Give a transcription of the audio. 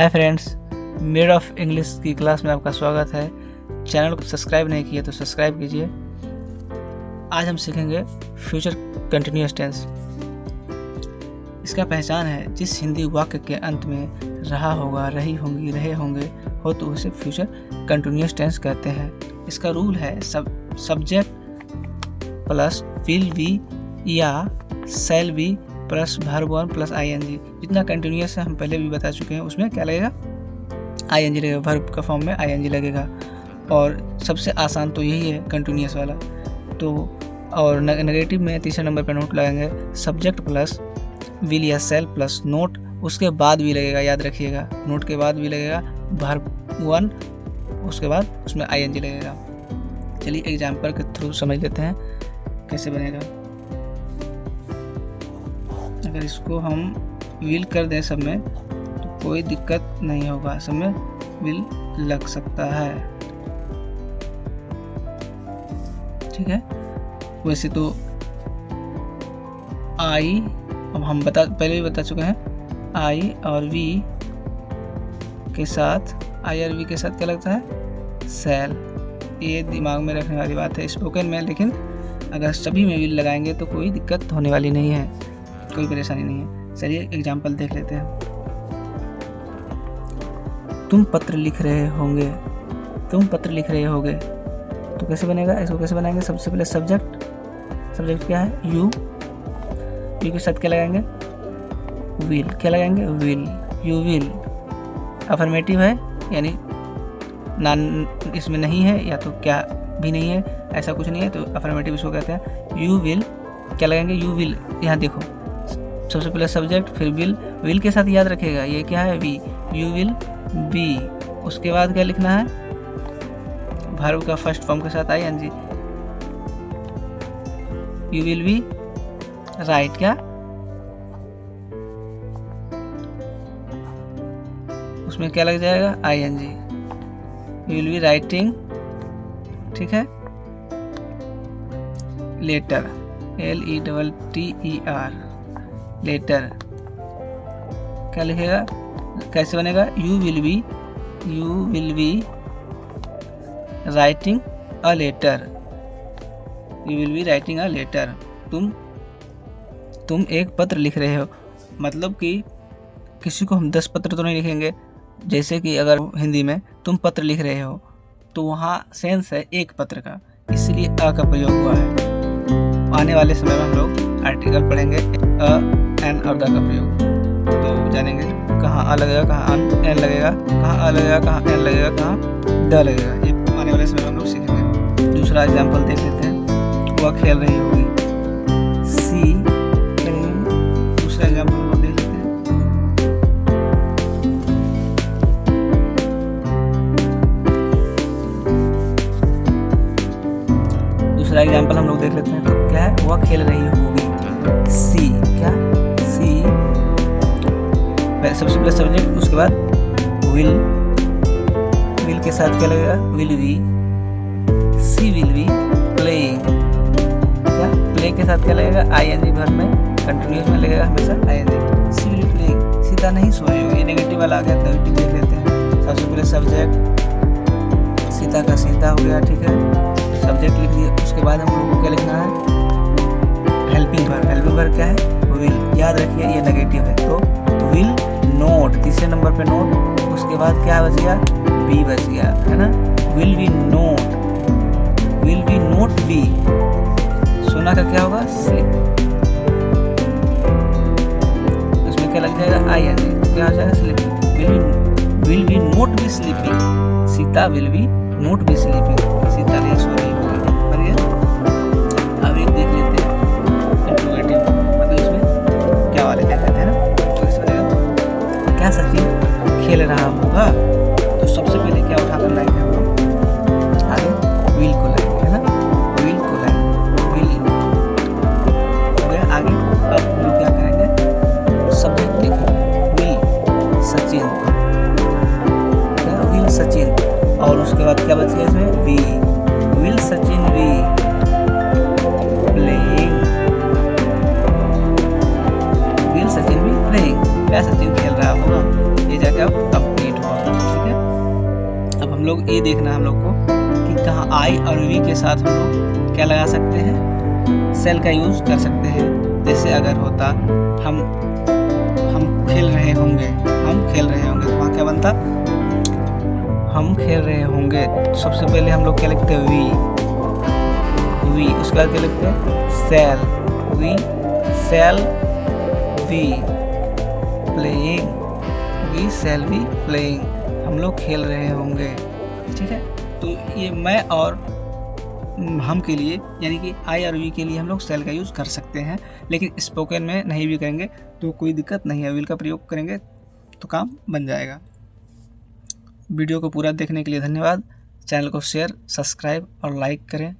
Hi friends, made of English की class में आपका स्वागत है। चैनल को सब्सक्राइब नहीं किए तो सब्सक्राइब कीजिए। आज हम सीखेंगे फ्यूचर कंटिन्यूअस टेंस। इसका पहचान है जिस हिंदी वाक्य के अंत में रहा होगा, रही होंगी, रहे होंगे हो तो उसे फ्यूचर कंटिन्यूअस टेंस कहते हैं। इसका रूल है सब्जेक्ट प्लस विल बी या shall be plus verb one plus ING. जितना कंटिन्यूअस है हम पहले भी बता चुके हैं, उसमें क्या लगेगा, आईएनजी लगेगा, वर्ब का फॉर्म में आईएनजी लगेगा। और सबसे आसान तो यही है कंटिन्यूअस वाला। तो और नेगेटिव में तीसरे नंबर पर नोट लगाएंगे, सब्जेक्ट प्लस विल या शैल प्लस नोट, उसके बाद भी लगेगा, याद रखिएगा, नोट के बाद भी लगेगा वर्ब वन, उसके बाद उसमें आईएनजी लगेगा। चलिए एग्जाम्पल के थ्रू समझ लेते हैं कैसे बनेगा। अगर इसको हम विल कर दें सब में तो कोई दिक्कत नहीं होगा, सब में विल लग सकता है, ठीक है। वैसे तो आई, अब हम पहले भी बता चुके हैं, आई और वी के साथ, आई और वी के साथ क्या लगता है, शैल। ये दिमाग में रखने वाली बात है स्पोकन में, लेकिन अगर सभी में विल लगाएंगे तो कोई दिक्कत होने वाली नहीं है, कोई परेशानी नहीं है। चलिए एग्जाम्पल देख लेते हैं। तुम पत्र लिख रहे होंगे, तुम पत्र लिख रहे होगे, तो कैसे बनेगा, इसको कैसे बनाएंगे। सबसे पहले सब्जेक्ट क्या है, यू के साथ क्या लगाएंगे, विल, क्या लगाएंगे, विल, यू विल। अफर्मेटिव है, यानी नान इसमें नहीं है या तो क्या भी नहीं है, ऐसा कुछ नहीं है, तो अफर्मेटिव इसको कहते हैं। यू विल, क्या लगाएंगे, यू विल। यहाँ देखो, सबसे पहले सब्जेक्ट फिर विल के साथ याद रखेगा, ये क्या है, वी, यू विल बी। उसके बाद क्या लिखना है, वर्ब का फर्स्ट फॉर्म के साथ ING, you will be write, क्या उसमें क्या लग जाएगा, ING, you will be writing, ठीक है। लेटर, LETTER, लेटर, क्या लिखेगा, कैसे बनेगा, you will be writing a letter, you will be writing a letter. तुम एक पत्र लिख रहे हो, मतलब कि किसी को हम 10 पत्र तो नहीं लिखेंगे। जैसे कि अगर हिंदी में तुम पत्र लिख रहे हो तो वहाँ सेंस है एक पत्र का, इसलिए अ का प्रयोग हुआ है। आने वाले समय में हम लोग आर्टिकल पढ़ेंगे अ, एन और द का प्रयोग, तो जानेंगे कहाँ अ लगेगा, कहाँ एन लगेगा, कहाँ अ लगेगा, कहाँ एन लगेगा, कहाँ द लगेगा। ये आने वाले समय में हम लोग सीखेंगे। दूसरा एग्जाम्पल देख लेते हैं, वह खेल रही होगी, सी। दूसरा एग्जाम्पल हम लोग देख लेते हैं, दूसरा एग्जाम्पल हम लोग देख लेते हैं। तो क्या है, वह खेल रही होगी, सी, क्या, सी, सबसे पहले सब्जेक्ट, उसके बाद विल के साथ क्या लगेगा, will be, she will be playing, क्या, प्ले के साथ क्या लगेगा, आईएनजी, वर्ब में कंटिन्यूअस में लगेगा हमेशा ING, she will be playing, Sita नहीं सोई होगी। ये नेगेटिव वाला आ गया, नेगेटिव देख लेते हैं। सबसे पहले सब्जेक्ट, सीता का सीता हो गया, ठीक है, सब्जेक्ट लिख दिया। उसके बाद हम लोग को क्या लिखना है, हेल्पिंग वर्ब क्या है, विल, याद रखिए ये नेगेटिव है, तो विल नोट, तीसरे नंबर पे नोट, उसके बाद क्या बच गया, बी बच गया, है ना, विल बी नोट बी। सोना का क्या होगा, स्लिप, उसमें क्या लग जाएगा, आईएनजी, तो क्या हो जाएगा, sleeping, will be note B sleeping, Sita will be note B sleeping, Sita नहीं सो रही होगी। अब एक देख लेते हैं इंट्रोगेटिव, मतलब इसमें क्या वाले देख लेते हैं ना, तो इस वजह क्या सचिन खेल रहा होगा, तो सबसे पहले क्या उठाकर लाएंगे हम लोग, आगे विल को लाएंगे, है ना, विल को लाएंगे, विल हो गया आगे। अब हम लोग क्या करेंगे, सब्जेक्ट लिखेंगे, विल सचिन, क्या, विल सचिन, और उसके बाद क्या बच गया इसमें, be, will Sachin be playing, will Sachin be playing, क्या सचिन खेल रहा होगा, ये जाके अब लोग ये देखना हम लोग को कि कहाँ आई और वी के साथ हम लोग क्या लगा सकते हैं, सेल का यूज़ कर सकते हैं। जैसे अगर होता हम खेल रहे होंगे, तो वहाँ क्या बनता, हम खेल रहे होंगे। सबसे पहले हम लोग क्या लिखते हैं, वी, उसके बाद क्या लिखते हैं, shall, we shall be playing, we shall be playing, हम लोग खेल रहे होंगे। ठीक है, तो ये मैं और हम के लिए, यानी कि आई और वी के लिए हम लोग सेल का यूज़ कर सकते हैं, लेकिन स्पोकन में नहीं भी करेंगे तो कोई दिक्कत नहीं है, विल का प्रयोग करेंगे तो काम बन जाएगा। वीडियो को पूरा देखने के लिए धन्यवाद। चैनल को शेयर, सब्सक्राइब और लाइक करें।